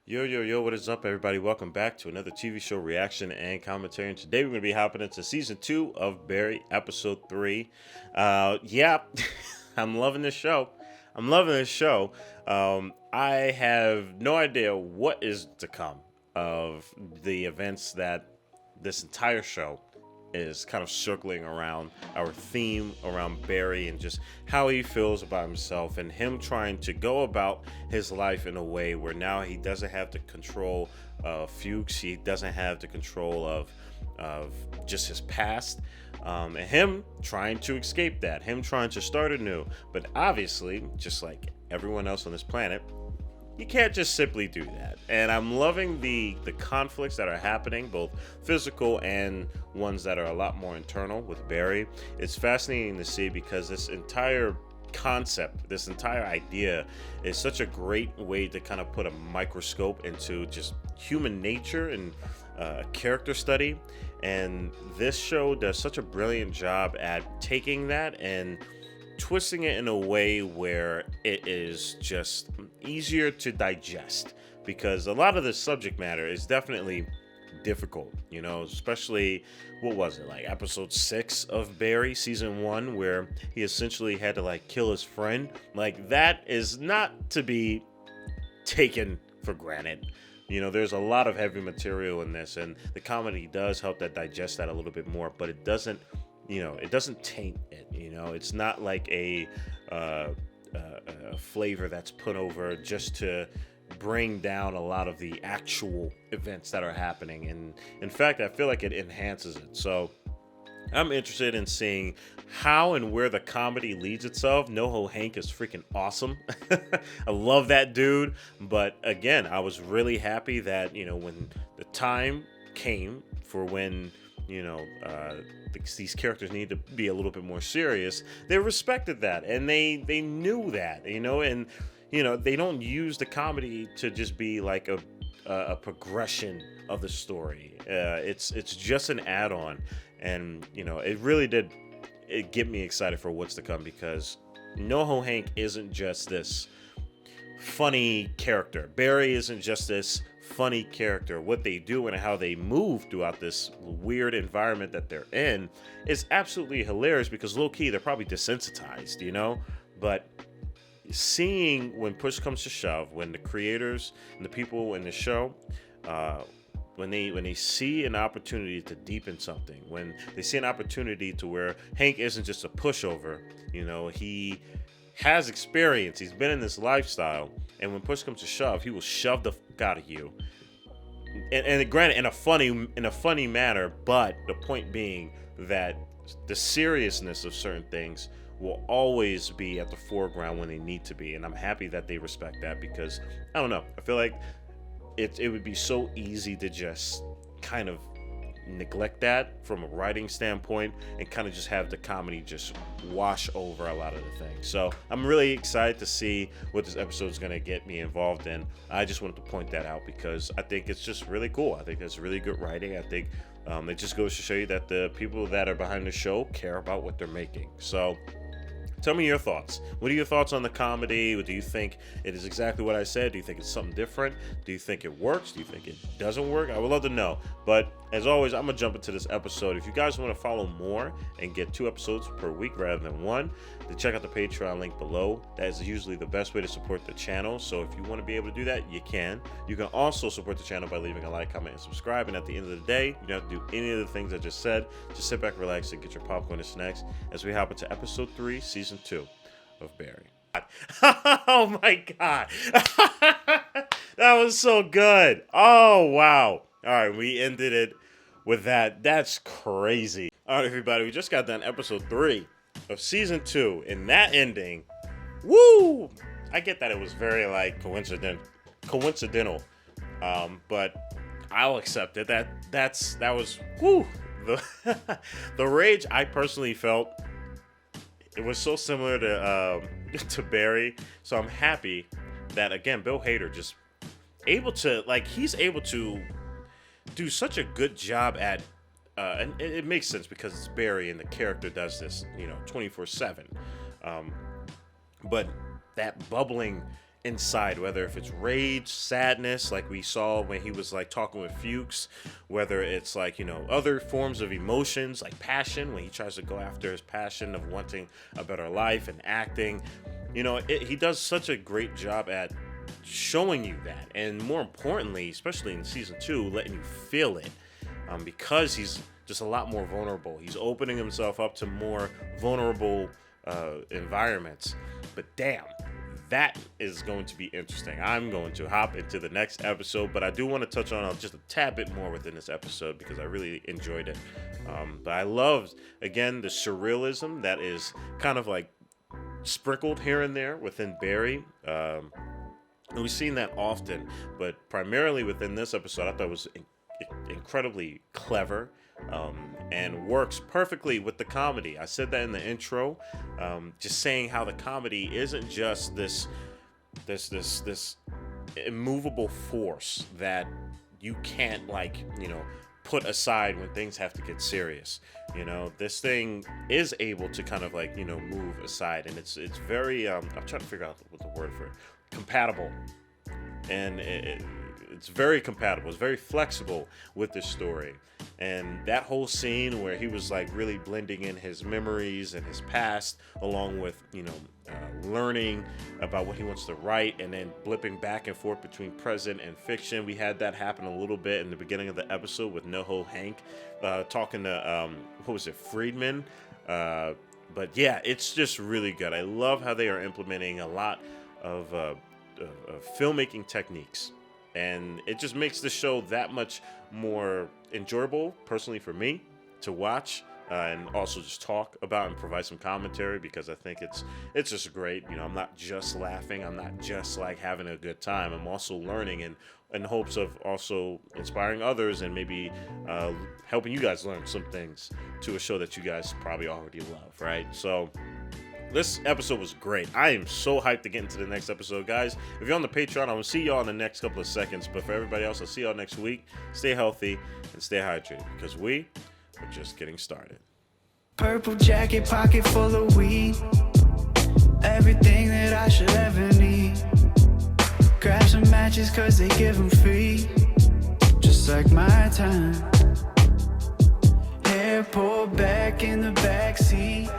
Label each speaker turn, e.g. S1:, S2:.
S1: Yo, yo, yo, what is up, everybody? Welcome back to another TV show reaction and commentary. And today we're going to be hopping into season 2 of Barry, episode 3. Yeah, I'm loving this show. I have no idea what is to come of the events that this entire show is kind of circling around our theme around Barry and just how he feels about himself and him trying to go about his life in a way where now he doesn't have the control of Fuchs, he doesn't have the control of just his past, and him trying to escape that, him trying to start anew. But obviously, just like everyone else on this planet, you can't just simply do that. And I'm loving the conflicts that are happening, both physical and ones that are a lot more internal with Barry. It's fascinating to see because this entire concept, this entire idea is such a great way to kind of put a microscope into just human nature and character study. And this show does such a brilliant job at taking that and twisting it in a way where it is just easier to digest, because a lot of the subject matter is definitely difficult, especially what was it, like episode 6 of Barry season 1, where he essentially had to like kill his friend. Like, that is not to be taken for granted. There's a lot of heavy material in this, and the comedy does help that digest that a little bit more, but it doesn't taint it. It's not like a flavor that's put over just to bring down a lot of the actual events that are happening. And in fact, I feel like it enhances it. So I'm interested in seeing how and where the comedy leads itself. NoHo Hank is freaking awesome. I love that dude. But again, I was really happy that, when the time came for when these characters need to be a little bit more serious, they respected that, and they knew that, and they don't use the comedy to just be like a progression of the story. It's just an add-on, and it really did get me excited for what's to come, because NoHo Hank isn't just this funny character. Barry isn't just this funny character. What they do and how they move throughout this weird environment that they're in is absolutely hilarious, because low-key they're probably desensitized, but seeing when push comes to shove, when the creators and the people in the show when they see an opportunity to deepen something, when they see an opportunity to where Hank isn't just a pushover, he has experience, he's been in this lifestyle, and when push comes to shove, he will shove the fuck out of you. And granted, in a funny manner, but the point being that the seriousness of certain things will always be at the foreground when they need to be. And I'm happy that they respect that, because I don't know, I feel like it would be so easy to just kind of neglect that from a writing standpoint and kind of just have the comedy just wash over a lot of the things. So I'm really excited to see what this episode is going to get me involved in. I just wanted to point that out because I think it's just really cool. I think that's really good writing. I think it just goes to show you that the people that are behind the show care about what they're making. So tell me your thoughts. What are your thoughts on the comedy? Do you think it is exactly what I said? Do you think it's something different? Do you think it works? Do you think it doesn't work? I would love to know. But as always, I'm going to jump into this episode. If you guys want to follow more and get 2 episodes per week rather than 1, then check out the Patreon link below. That is usually the best way to support the channel. So if you want to be able to do that, you can. You can also support the channel by leaving a like, comment, and subscribe. And at the end of the day, you don't have to do any of the things I just said. Just sit back, relax, and get your popcorn and snacks as we hop into episode 3, season 2 of Barry. Oh my God. That was so good. Oh, wow. All right, we ended it with that. That's crazy. All right, everybody, we just got done episode 3 of season 2, and that ending, woo! I get that it was very like coincidental, but I'll accept it. That was woo. The rage I personally felt, it was so similar to Barry. So I'm happy that, again, Bill Hader just he's able to do such a good job at, and it makes sense because it's Barry and the character does this, 24/7. But that bubbling inside, whether if it's rage, sadness, like we saw when he was like talking with Fuchs, whether it's like, other forms of emotions like passion, when he tries to go after his passion of wanting a better life and acting. He does such a great job at showing you that, and more importantly, especially in season 2, letting you feel it, because he's just a lot more vulnerable. He's opening himself up to more vulnerable environments. But damn, that is going to be interesting. I'm going to hop into the next episode, but I do want to touch on just a tad bit more within this episode because I really enjoyed it. But I love, again, the surrealism that is kind of like sprinkled here and there within Barry. And we've seen that often, but primarily within this episode, I thought it was incredibly clever. And works perfectly with the comedy. I said that in the intro, just saying how the comedy isn't just this immovable force that you can't put aside when things have to get serious. This thing is able to kind of move aside, and it's very I'm trying to figure out what the word for it, compatible, and it's very compatible. It's very flexible with the story. And that whole scene where he was really blending in his memories and his past, along with learning about what he wants to write, and then blipping back and forth between present and fiction. We had that happen a little bit in the beginning of the episode with NoHo Hank talking to Friedman. But yeah, it's just really good. I love how they are implementing a lot of filmmaking techniques. And it just makes the show that much more enjoyable, personally for me, to watch and also just talk about and provide some commentary, because I think it's just great. I'm not just laughing. I'm not just having a good time. I'm also learning in hopes of also inspiring others and maybe helping you guys learn some things to a show that you guys probably already love, right? So this episode was great. I am so hyped to get into the next episode, guys. If you're on the Patreon, I'm going to see y'all in the next couple of seconds. But for everybody else, I'll see y'all next week. Stay healthy and stay hydrated, because we are just getting started.
S2: Purple jacket, pocket full of weed. Everything that I should ever need. Grab some matches, cause they give them free. Just like my time. Hair pulled back in the backseat.